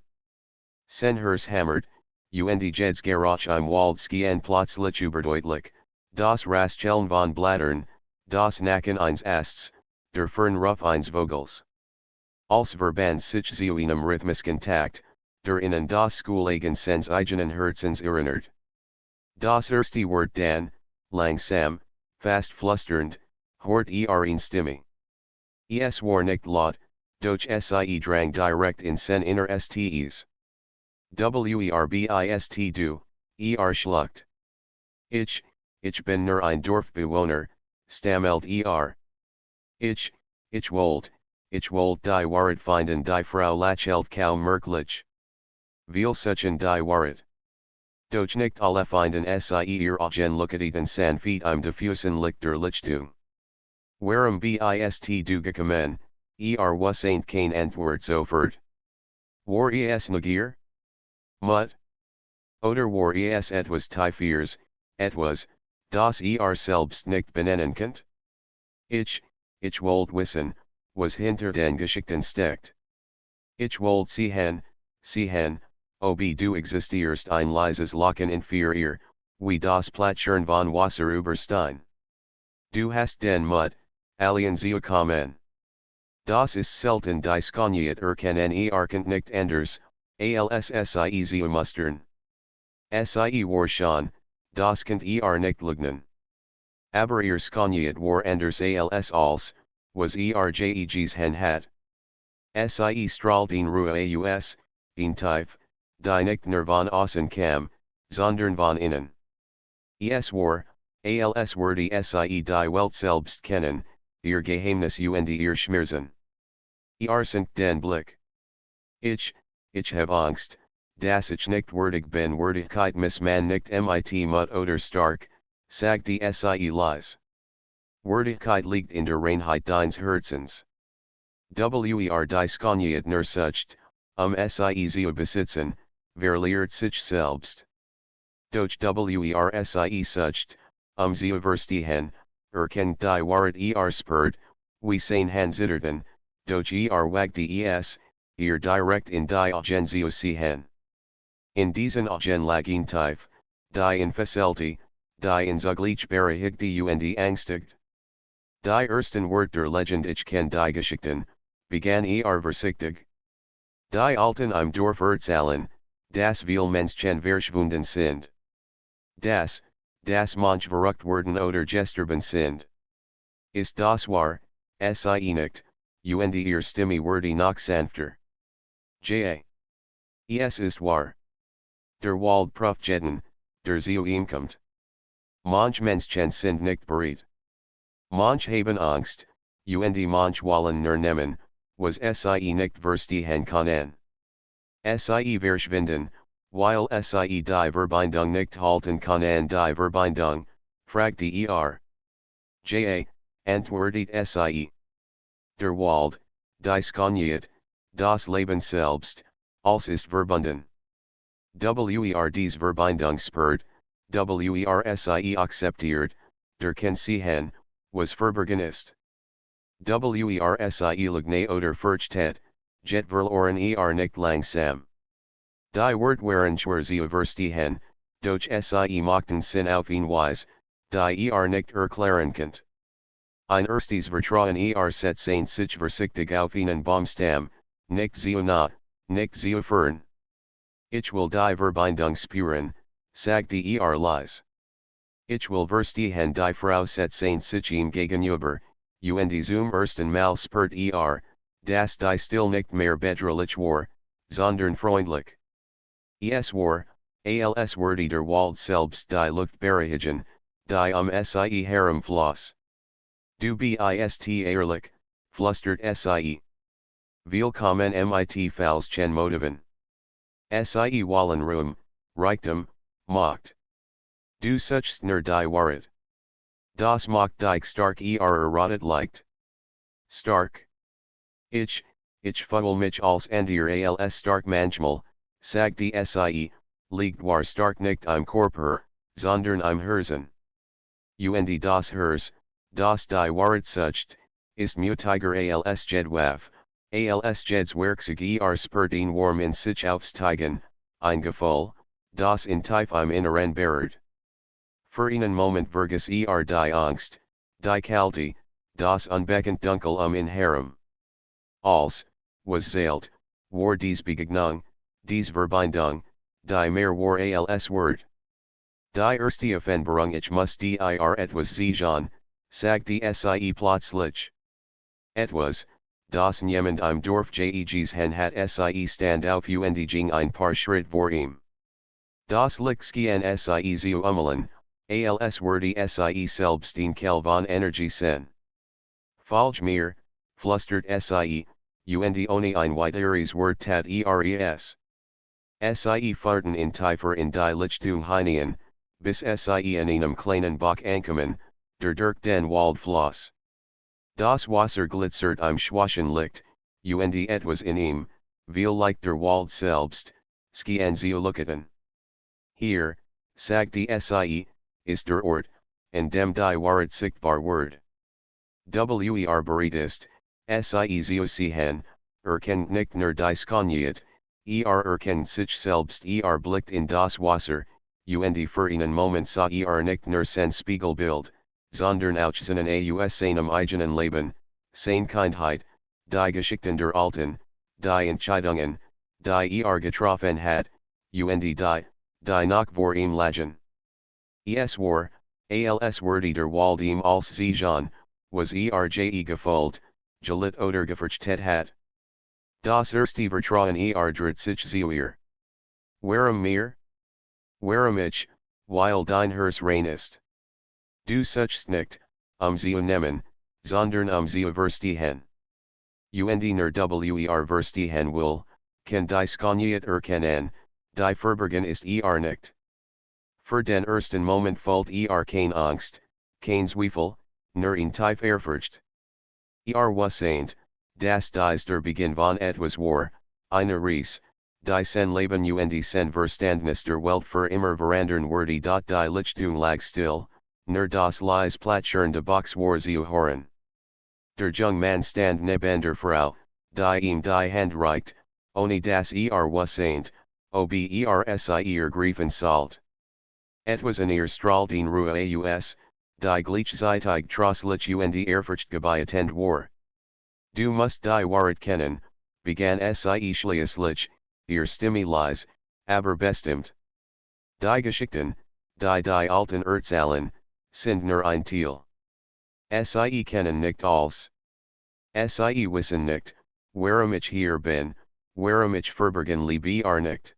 Sein Herz hammert, und jeds Geräusch im Wald skien plötzlich überdeutlich, das Rascheln von Blättern, das Knacken eines Asts, der Fernruf eines Vogels. Als verband sich zu einem rhythmischen Takt, der in das Schulegen seines eigenen Herzens erinnert. Das erste Wort dann, langsam, fast flüsternd, hort in Stimme. Es war nicht laut, doch sie drang direkt in sen Innerstes. Verbist du, schluckt. Ich bin nur ein Dorfbewohner, stammelt Ich wollt die Wahrheit finden die Frau lächelt kaum merklich. Viel suchen die Wahrheit. Doch nicht alle finden sie Augen lukaten sanft im diffusen Licht der Lichtung. Warum bist du gekommen, was ain't kein Antwort sofort. War negier? Mut? Oder war etwas tiefers, etwas, das selbst nicht benennen könnt? Ich wollt wissen, was hinter den Geschichten steckt. Ich wollt sehen, ob du existierst ein leises Lachen in ihr, wie das Plätschern von Wasser über Stein. Du hast den Mut, allen zu kommen. Das ist selten dies Konyet erkennen könnt nicht anders, als sie zu mustern. Sie war schon, das könnt nicht leugnen. Aber Konyet war anders als, was jeges hen hat. Sie strahlt in Ruhe aus, in tief, die nicht nur von außen kam, sondern von innen. Es war, als wordy sie die Welt selbst kennen, Geheimnis und Schmerzen. Sind den Blick. Ich hab Angst, dass ich nicht würdig bin Würdigkeit miss man nicht mit Mut oder stark, sagt die sie leise. Würdigkeit liegt in der Reinheit deines Herzens. Die Konyet nur sucht, sie zu besitzen, verliert sich selbst. Doch sie sucht, sie verstehen, erkennt die Wahrheit spürt, wie sein Hanzitterten, doch wagt direkt in die Augen zu sehen. In diesen Augen lagen tief, die in Facility, die in zugleich berechtigte und angstigt. Die ersten Wort der Legend ich kenn die Geschichten, begann versichtig. Die Alten im Dorf erzählen, dass viel Menschen verschwunden sind. Das manch verrückt worden oder gestorben sind. Ist das wahr, sie nicht, und Stimme wordy noch sanfter. Es ist wahr. Der Wald Profjetten, der Zio ihm kommt. Manch sind nicht bereit. Manch haben Angst, und manch wollen nur nehmen, was sie nicht verstehen können. Sie verschwinden, weil sie die Verbindung nicht halten können. Die Verbindung, fragt Ja, antwortet sie. Der Wald, die Schönheit, das Leben selbst, alles ist verbunden. Dies Verbindung spürt, sie akzeptiert, der Kennzeichen, was verborgen ist. Sie Lugne oder Furchtet, jet verloren nicht langsam. Die Wort waren schwer verstehen, doch sie machten Sinn auf ihn Weise, die nicht erklären könnt. Ein erstes Vertrauen setzt sich vorsichtig auf einen Baumstamm, nicht so nah, nicht so fern. Ich will die Verbindung spüren, sagt die leise. Ich will verstehen die Frau setzen sich ihm gegenüber, und zum ersten Mal spürt dass die still nicht mehr bedrohlich war, sondern freundlich. Es war, als würde der Wald selbst die Luft bereinigen, die sie herumfloss. Du bist ehrlich, flüstert sie. Willkommen mit falschen Motiven. Sie wollen Ruhm, Reichtum, Macht. Du suchst nur die Wahrheit. Das macht dich stark erratet leicht. Stark. Ich fühle mich als Andir als stark manchmal, sagt die sie, liegt war stark nicht im Körper, sondern im Herzen. Und das Herz, das die Wahrheit sucht, ist mutiger als jedwaf, als jeds Werkzeug spürt ihn warm in sich aufsteigen, ein Gefühl, das in tief im Inneren bäret. Für einen Moment vergiss die Angst, die Kälte, das unbekannt Dunkel ihn herum. Als, was zählt, war dies Begegnung, dies Verbindung, die mehr war als Wort. Die erste Offenbarung ich muss dir etwas sehen, sagt die sie plötzlich. Etwas, das niemand im Dorf gesehen hat sie stand auf und ging ein paar Schritt vor ihm. Das Lichtschien sie zu ummeln, als würde sie selbst den Quell von Energie sein. Falsch mir, flüstert sie, und ohne ein weiteres Wort tat res. Sie fahrten in tiefer in die Lichtung hinein, bis sie in einem kleinen Bach ankamen, der durch den Wald floss. Das Wasser glitzert im schwachen Licht, und etwas in ihm, viel like der Wald selbst, schien zu leuchten. Hier, sagt die sie, ist der Ort, an dem die Wahrheit sichtbar wird. Bereit ist, sie zu sehen, kennt nicht nur die Schönheit, kennt sich selbst blickt in das Wasser, und für einen Moment sah nicht nur sein Spiegelbild, sondern auch seinen seinem eigenen Leben, seine Kindheit, die Geschichten der Alten, die Entscheidungen, die getroffen hat, und die noch vor ihm lagen. Es war, als würde der Wald ihm als sehen, was gefällt, gelit oder gefürchtet hat. Das erste Vertrauen dreht sich zu ihr. Warum mir? Warum ich, weil dein Herz rein ist. Du suchst nicht, zu nehmen, sondern zu verstehen. Und nur verstehen will, kann die Schönheit erkennen, die verborgen ist nicht. Für den ersten Moment fühlt keine Angst, kein Zweifel, nur in tief Ehrfurcht. Wusseint, dass dies der Beginn von etwas war, eine Reise, die sein Leben und sein Verständnis der Welt für immer verandern würde. Die Lichtung lag still, nur das leise Plätschern der Bachs war zu hören. Der junge Mann stand neben der Frau, die ihm die Hand reicht, ohne dass wusseint, ob sie ergriffen sollt. Etwas in strahlt in Ruhe aus, die gleichzeitig trostlich und Ehrfurcht gebietend war. Du musst die Wahrheit kennen, begann sie schließlich, Stimme leise, aber bestimmt. Die Geschichten, die alten Erzählen, sind nur ein Teil. Sie kennen nicht alles. Sie wissen nicht, warum ich hier bin, warum ich verborgen lebe nicht.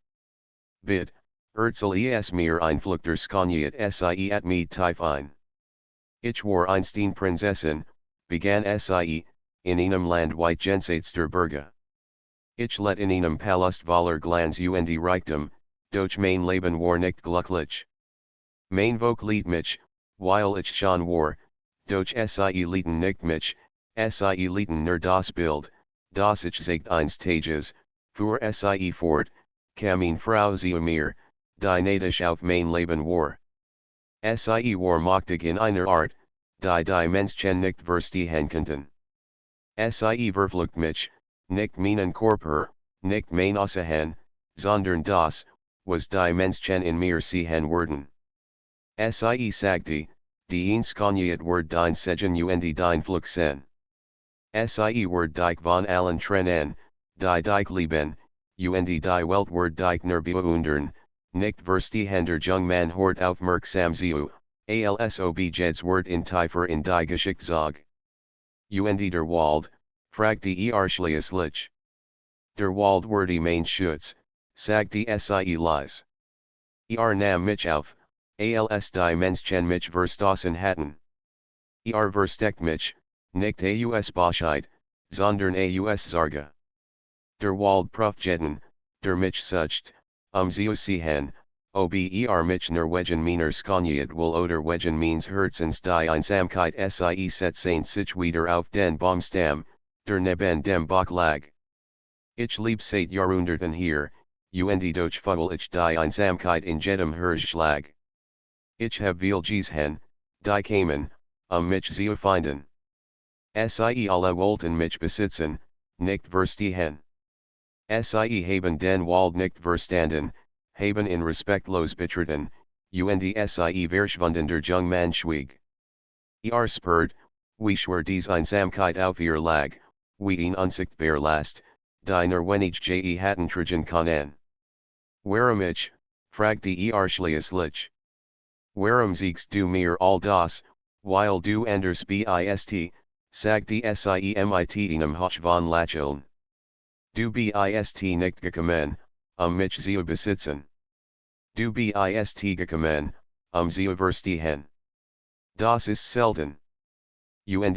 Bitte, Erzähl es mir Einflüchter Skoniet sie at me tief ein. Ich war Einstein Prinzessin, begann sie, in einem Land weit jenseits der Berge. Ich let in einem Palast voller Glanz und Reichtum, doch mein Leben war nicht glücklich. Mein Volk liet mich, weil ich schon war, doch sie lieten nicht mich, sie lieten nur das Bild, das ich zeigt eines Tages, für sie fort, kam Frau zu mir, die neidisch auf mein Leben war. Sie war machtig in einer Art, die Menschen nicht verstehen konnten. Sie verflucht mich, nicht meinen Körper, nicht mein Aussehen, sondern das, was die Menschen in mir sehen würden. Sie sagte, die Skoniet word dein Segen und dein Fluch sen. Sie word dich von allen trennen, die dich lieben, und die Welt word dich nur bewundern, nicht verstehen der jung man hort aufmerksam zu, als jeds word in tiefer in die Geschichte zog. Und der Wald, fragte schliesslich. Der Wald word mein Schutz, sagte sie leise. Nam mich auf, als die Menschen mich verstoßen hatten. Versteckt mich, nicht aus Bosheit, sondern aus Sorge. Der Wald profjetten, der mich sucht, zu sehen, ob mich nur wegen meiner Skoniet will oder wegen meines Herzens die Einsamkeit sie setzen sich wieder auf den Baumstamm, der neben dem Bach lag. Ich lieb seit Jahrhunderten hier, und doch fühl ich die Einsamkeit in jedem Herzschlag. Ich hab viel gesehen, die kamen, mich zu finden. Sie alle wollten mich besitzen, nicht verstehen. Sie haben den Wald nicht verstanden, haben in respektlos betreten, und sie verschwunden der jung man schwieg. Spurt, wie schwer dies Einsamkeit auf ihr lag, wie unsichtbar Last, die nur wenig hatten tragen können. Warum ich, fragte schließlich. Warum siegst du mir all das, weil du anders bist, sagte sie mit einem Hoch von Lächeln. Du bist nicht gekommen, mich zu besitzen. Du bist gekommen, zu verstehen. Das ist selten. Und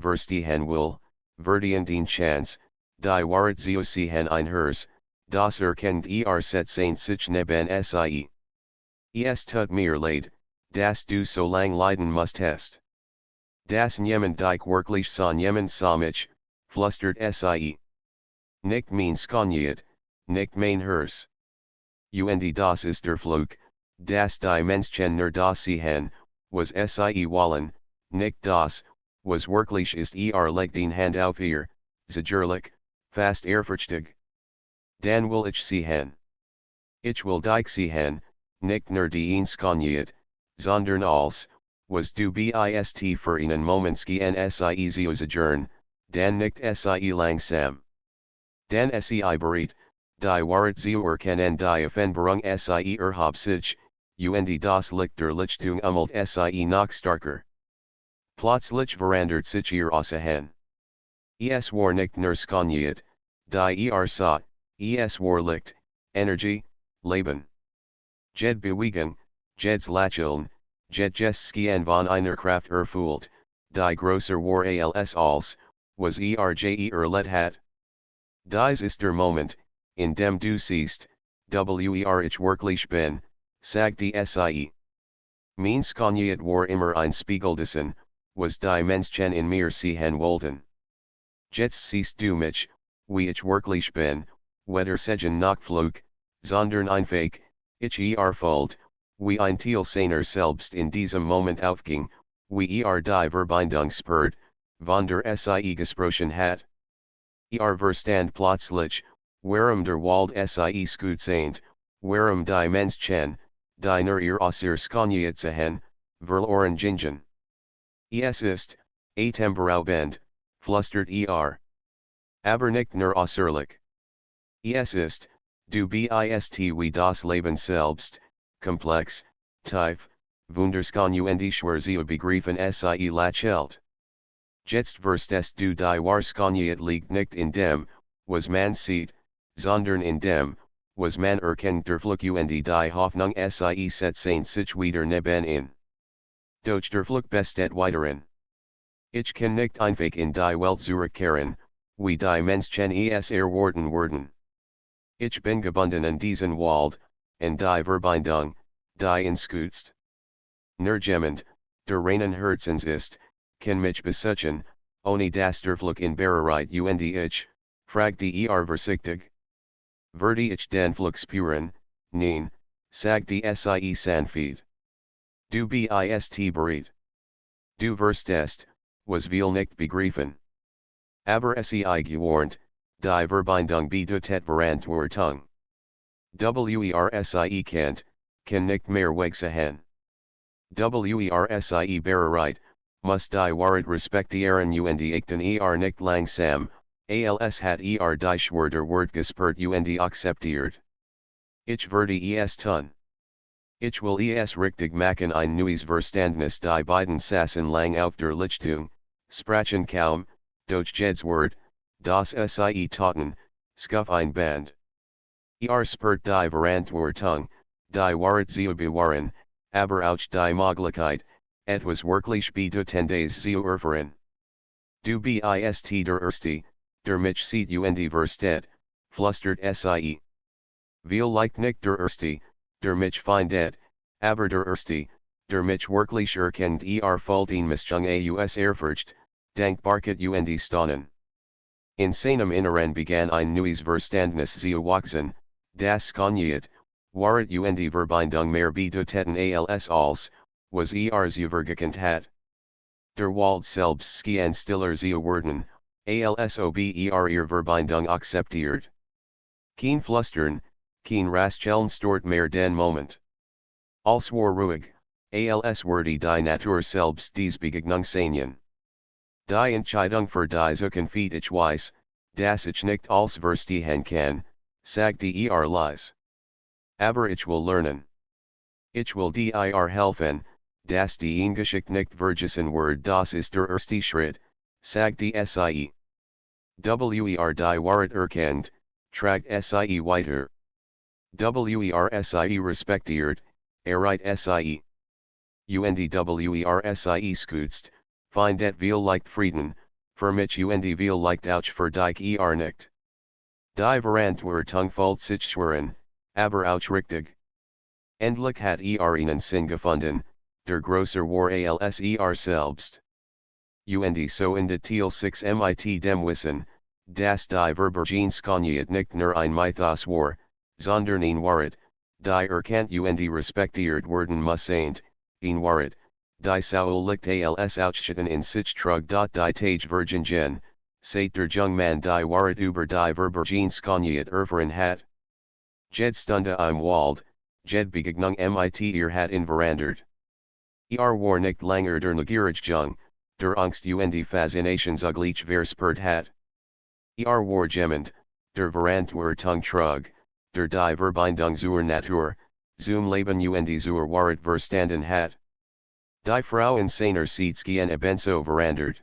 verstehen will, verdienen Chance, die Wahrheit zu sehen ein Hers, das kennt setzen sich neben sie. Es tut mir leid, dass du so lang leiden musstest. Das niemand dich wirklich son jemand sah mich, flüstert sie. Nicht mein Skoniet, nicht mein Hers. Und das ist der Fluch, dass die Menschen nur das sehen, was sie wollen, nicht das, was wirklich ist legt die Hand auf ihr, sicherlich, fast ehrfürchtig. Dann will ich sehen. Ich will dich sehen, nicht nur die Skoniet, sondern alles, was du bist für einen Moment gehen sie zu sichern, dann nicht sie langsam. Dann sie bereit, die Wahrheit zu erkennen die Offenbarung sie erhob sich, und das Licht der Lichtung sie noch starker. Plötzlich verandert sich ihr Aussehen. Es war nicht nur Skoniet, die sah, es war Licht, Energie, Leben. Jed Bewegung, Jeds Lächeln, Jedjes Skien von einer Kraft erfüllt, die größer war als, was let hat. Dies ist der Moment, in dem du siehst, ich wirklich bin, sagte sie. Mein Skoniet war immer ein Spiegel dessen, was die Menschen in mir sehen wollten. Jetzt siehst du mich, wie ich wirklich bin, weder Segen noch Fluch, sondern ein Fake, ich erfüllt, wie ein Teil seiner selbst in diesem Moment aufging, wie die Verbindung spürt, von der sie gesprochen hat. Verstand plötzlich, warum der Wald sie gut sind, warum die Menschen, die nur ihr Skoniet sehen, verloren gingen. Es ist, a temporaubend, flüstert aber nicht nur äußerlich. Es ist, du bist wie das Leben selbst, komplex, tief, wunderschön und schwer zu begreifen sie lächelt. Jetzt verstehst du die Skoniet liegt nicht in dem, was man sieht, sondern in dem, was man erkennt der Flug und die Hoffnung sie setzen sich wieder neben in. Doch der Flug besteht weiterhin. Ich kann nicht einfach in die Welt zurückkehren, wie die Menschen es erwarten würden. Ich bin gebunden an diesen Wald, und die Verbindung, die uns stützt. Nirgemand, der reinen Herzens ist, kann mich besuchen, ohne das der Flug in Bereit und ich, fragt die vorsichtig. Werde ich den Flug spüren, nein, sagt die sie sanft. Du bist bereit. Du wirst es, was will nicht begreifen. Aber sei gewarnt, die Verbindung bedeutet Verantwortung. Wersie kann nicht mehr wegsehen. Wersie bereit, muss die Wahrheit respektieren und ichten nicht langsam, als hat die Schwere Wort gespürt und akzeptiert. Ich werde es tun. Ich will es richtig machen ein neues Verständnis die beiden saßen lang auf der Lichtung, sprachen kaum, doch jedes Wort, das sie taten, schuf ein Band. Spürt die Verantwortung, die Wahrheit zu bewahren, aber auch die Möglichkeit, etwas wirklich Bedeutendes zu erfahren. Du bist der Erste, der mich sieht und versteht, flüstert sie. Vielleicht nicht der Erste, der mich findet, aber der Erste, der mich wirklich erkennt folgt Mischung aus Ehrfurcht, Dankbarkeit und Staunen. In seinem Inneren begann ein neues Verständnis zu wachsen, das Schönheit, Wahrheit und Verbindung mehr bedeuteten als, was zuvor hat. Der Wald selbst schien stiller zu werden, als ob Verbindung akzeptiert. Kein Flüstern, kein Rascheln stört mehr den Moment. Alles war ruhig, als würde die Natur selbst dies Begegnung sehen. Die Entscheidung für die Zukunft ich weiß, dass ich nicht alles verstehen kann, sagte leise. Aber ich will lernen. Ich will dir helfen, dass die Geschichte nicht vergessen wird das ist der erste Schritt, sagte sie. Die Wahrheit erkennt, tragt sie weiter. Sie respektiert, sie. Und sie stützt, findet vielleicht Frieden, für mich und vielleicht auch für dich nicht. Die Verantwortung fühlt sich schweren, aber auch richtig. Endlich hat einen Sinn gefunden, der größer war als selbst. Und so in Detail 6 mit dem Wissen, dass die Verborgene Schönheit nicht nur ein Mythos war, sondern eine Wahrheit, die erkannt und respektiert werden muss eine Wahrheit, die Saul liegt als Schatten in sich trug die Tage Vergingen, seit der Jungmann die Wahrheit über die Verborgene Schönheit erfahren hat. Jed Stunde im Wald, Jed Begegnung mit hat verandert. War nicht langer der Neugierigkeit, der Angst und Faszination zugleich verspürt hat. War jemand, der Verantwortung trug, der die Verbindung zur Natur, zum Leben und zur Wahrheit verstanden hat. Die Frau in seiner Sitzgehen ebenso verandert.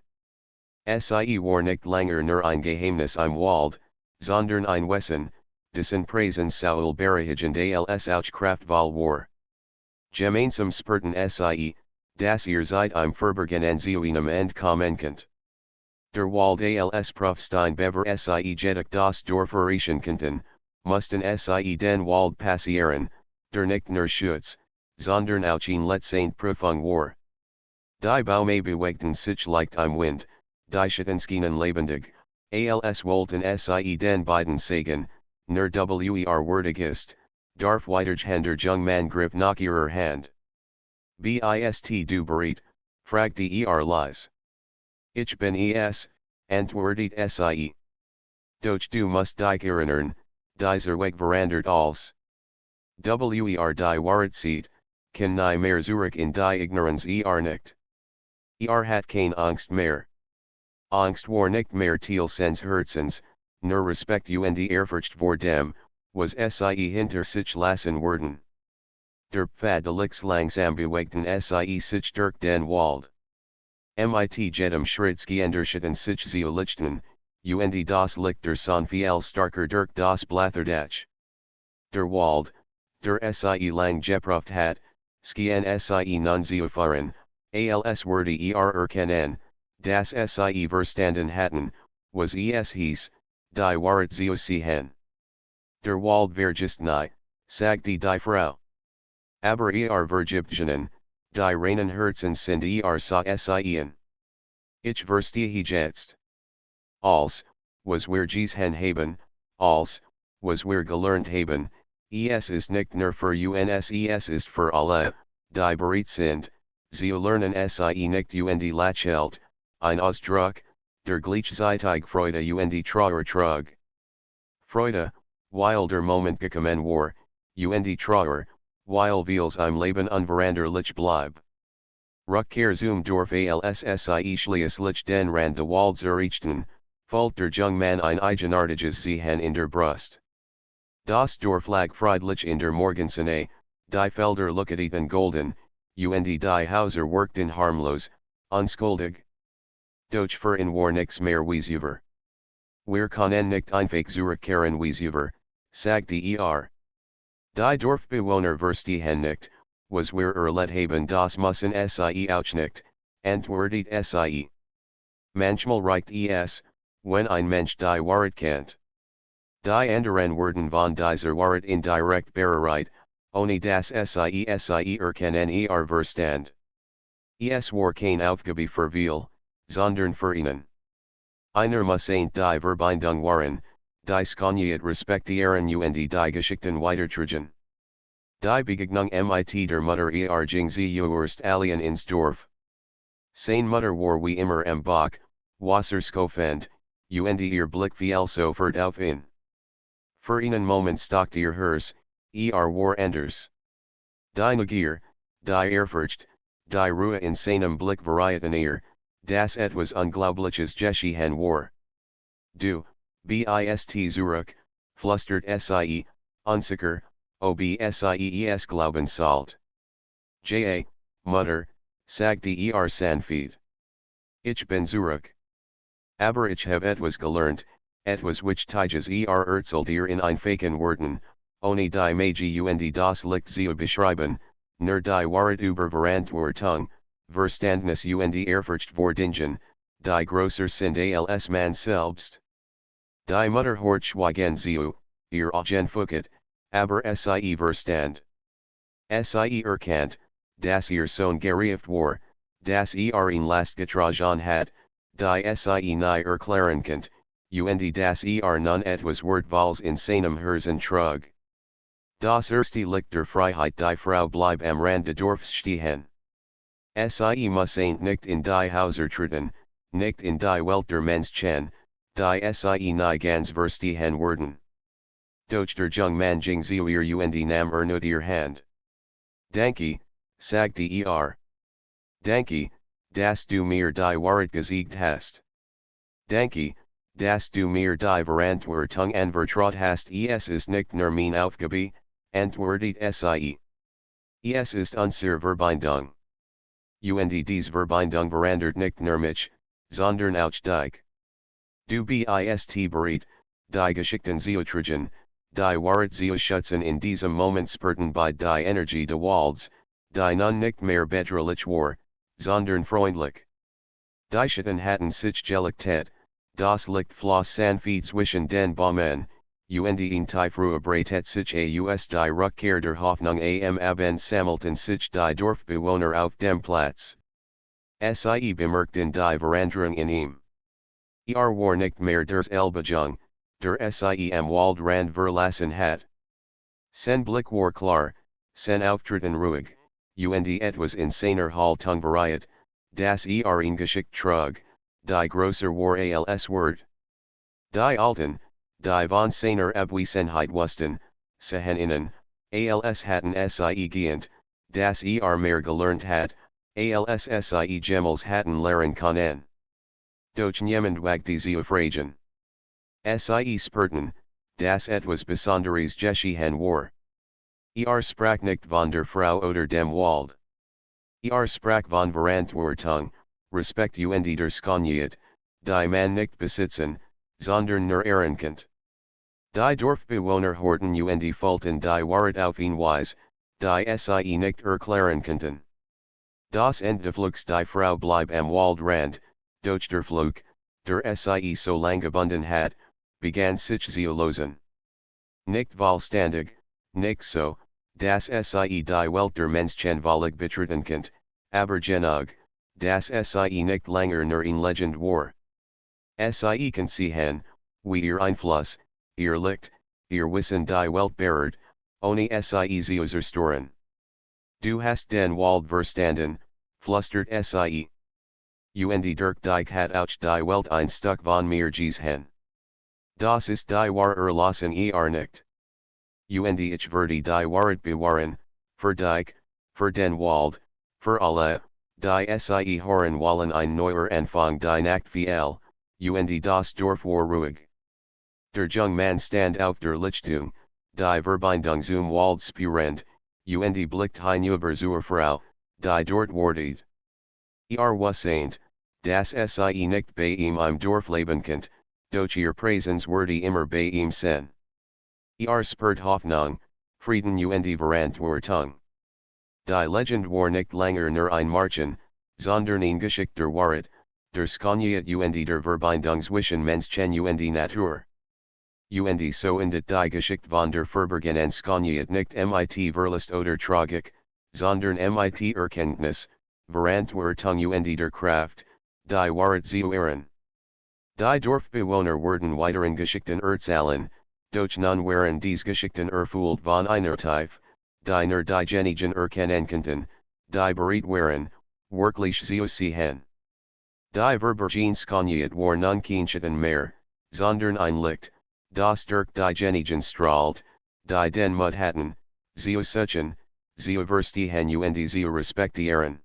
Sie war nicht langer nur ein Geheimnis im Wald, sondern ein Wesen, dessen Präsenz Saul berechtigend als auch kraftvoll war. Gemeinsam spürten sie, dass seit im Verborgenen zu einem Endkommen kommt. Der Wald als Profstein bever sie jedoch das Dorf erreichen konnten, mussten sie den Wald passieren, der nicht nur Schutz, sondern auch ein letztend Prüfung war. Die Baume bewegten sich leicht im Wind, die Schatten schienen lebendig, als wollten sie den beiden sagen, nur würdig ist, darf weitergehen der Jungmann griff nach ihrer Hand. Bist du bereit, fragte leise. Ich bin es, antwortet sie. Doch du musst dich erinnern, dieser Weg verandert alles. Die Wahrheit sieht, kann nie mehr zurück in die Ignoranz nicht. Hat keine Angst mehr. Angst war nicht mehr Teil seines Herzens, nur Respekt und Ehrfurcht vor dem, was sie hinter sich lassen werden. Der Pfad delix langsam bewegten sie sich durch den Wald. Mit jedem Schritt geänderten sich zu Lichten, und das Licht der Son viel starker durch das Blatherdach. Der Wald, der Sie lang geprüft hat, skien Sie nun zufahren, als Werde erkennen, das Sie verstanden hatten, was es hieß, die Wahrheit zu sehen. Der Wald vergisst nie, sagte die Frau. Aber vergibtenen, die reinen Herzen sind sa Sien. Ich verstehe jetzt. Als, was wir gesehen haben, als, was wir gelernt haben, es ist nicht nur für uns, es ist für alle, die bereit sind, zu lernen, Sie nicht und Lachelt, ein Ausdruck, der gleichzeitig Freude und Trauer trug. Freude, weil der Moment gekommen war, und Trauer, weil vieles im Leben unveranderlich bleib. Rückkehr zum Dorf als Sie schließlich den Rand de Walds erreichten, folgt der Jung Mann ein eigenartiges Sehen in der Brust. Das Dorf lag friedlich in der Morgensonne, die Felder looketen golden, und die Häuser workten harmlos, unschuldig. Doch für ihn war nix mehr wiesüber. Wir können nicht einfach zurückkehren wiesüber, sagte Die Dorfbewohner verstehen nicht, was wir erlebt haben, das müssen Sie auch nicht, antwortet Sie. Manchmal reicht es, wenn ein Mensch die Wahrheit kennt. Die anderen werden von dieser Wahrheit indirekt bereit, ohne das Sie erkennen verstand. Es war kein Aufgabe für viel, sondern für ihnen. Einer muss die Verbindung wahren, die Schönheit respektieren und die Geschichten weitertragen. Die Begegnung mit der Mutter ging zuerst allein ins Dorf. Seine Mutter war wie immer am Bach, Wasserskofend, und Blick fiel sofort auf ihn. Für einen Moment stockte Herz, war anders. Die Neugier, die Ehrfurcht, die Ruhe in seinem Blick varieten das etwas Unglaubliches geschehen war. Du, bist zurück, flüstert Sie, unsicher, ob es glauben sollt. Mutter, sagte sanft. Ich bin zurück. Aber ich habe etwas gelernt, etwas which tiges erzählt in einfachen Worten, ohne die Magie und das Licht zu beschreiben, nur die Wahrheit über Verantwortung, Verstandnis und Ehrfurcht vor Dingen, die größer sind als man selbst. Die Mutter hört schweigen zu, Augen fucket, aber Sie verstand. Sie erkannt, dass Sohn gerieft war, dass ihn last getragen hat, die Sie nie erklären könnt, und das nun etwas Wortvolles in seinem Herzen trug. Das erste Licht der Freiheit, die Frau blieb am Rand des Dorfs stehen. Sie müssen nicht in die Häuser treten, nicht in die Welt der Menschen, die Sie nie ganz verstehen werden. Doch der Jung Mann ging zu und nahm not Hand. Danke, sagte Danke, dass du mir die Wahrheit gesagt hast. Danke, dass du mir die Verantwortung anvertraut hast. Es ist nicht nur mein Aufgabe, antwortet Sie. Es ist unsere Verbindung. Und diese Verbindung verandert nicht nur mich, sondern auch dich. Du bist bereit, die Geschichten zu tragen, die Wahrheit zu schützen in diesem Moment spurten bei die Energie des Walds, die nun nicht mehr bedrohlich war, sondern freundlich. Die Schatten hatten sich gelegt, das Licht floss sanft zwischen den Bäumen, und in die Frühe breitet sich aus die Rückkehr der Hoffnung am Abend sammelten sich die Dorfbewohner auf dem Platz. Sie bemerkten die Veränderung in ihm. War nicht mehr der Elbejung, der Sie am Waldrand verlassen hat. Sein Blick war klar, sein Auftreten ruhig, und etwas in seiner Haltung variiert, das ihn geschickt trug, die größer war als Wort. Die Alten, die von seiner Abwesenheit wussten, sahen ihnen, als hatten Sie geahnt, dass mehr gelernt hat, als Sie jemals hatten lernen können. Doch niemand wagte zu fragen. Sie spürten, dass etwas Besonderes geschehen war. Sprach nicht von der Frau oder dem Wald. Sprach von Verantwortung, Respekt und der Schönheit, die man nicht besitzen, sondern nur erkennen. Die Dorfbewohner horten und Fulton die Wahrheit auf ihn Weise, die Sie nicht erklären konnten. Das Ende des Flugs die Frau blieb am Waldrand, doch der Flug, der Sie so lang gebunden hat, begann sich zu lösen. Nicht vollständig, nicht so, das Sie die Welt der Menschen völlig betreten konnte, aber genug, das Sie nicht länger nur in Legend war. Sie kann sehen, wie ihr Einfluss, ihr Licht, ihr Wissen die Welt berührt, ohne Sie zu zerstören. Du hast den Wald verstanden, flüstert Sie. Und durch die hat auch die Welt ein Stück von mir gesehen. Das ist die Wahrheit nicht. Und ich werde die Wahrheit bewahren, für dich, für den Wald, für alle, die Sie hören wollen ein neuer Anfang die Nacht viel, und das Dorf war ruhig. Der junge Mann stand auf der Lichtung, die Verbindung zum Wald spürend, und blickt hinüber zur Frau, die dort wartet. Wusseint, dass Sie nicht bei ihm im Dorf leben könnt, doch ihr Präsenswürde immer bei ihm sein. Spürt Hoffnung, Frieden und Verantwortung. Die Legend war nicht länger nur ein Märchen, sondern eine Geschichte der Wahrheit, der Schönheit und der Verbindung zwischen Menschen und Natur. Und so endet die Geschichte von der verborgenen Schönheit nicht mit Verlust oder Tragik, sondern mit Erkenntnis, Verantwortung und der Kraft, die Wahrheit zu ehren. Die Dorfbewohner wurden weiteren Geschichten erzählen, doch nun waren dies Geschichten erfüllt von einer Tiefe, die nur diejenigen erkennen konnten, die bereit waren, wirklich zu sehen. Die verborgene Schönheit war nun kein Schatten mehr, sondern ein Licht, das durch diejenigen strahlt, die den Mut hatten, zu suchen, zu verstehen und zu respektieren.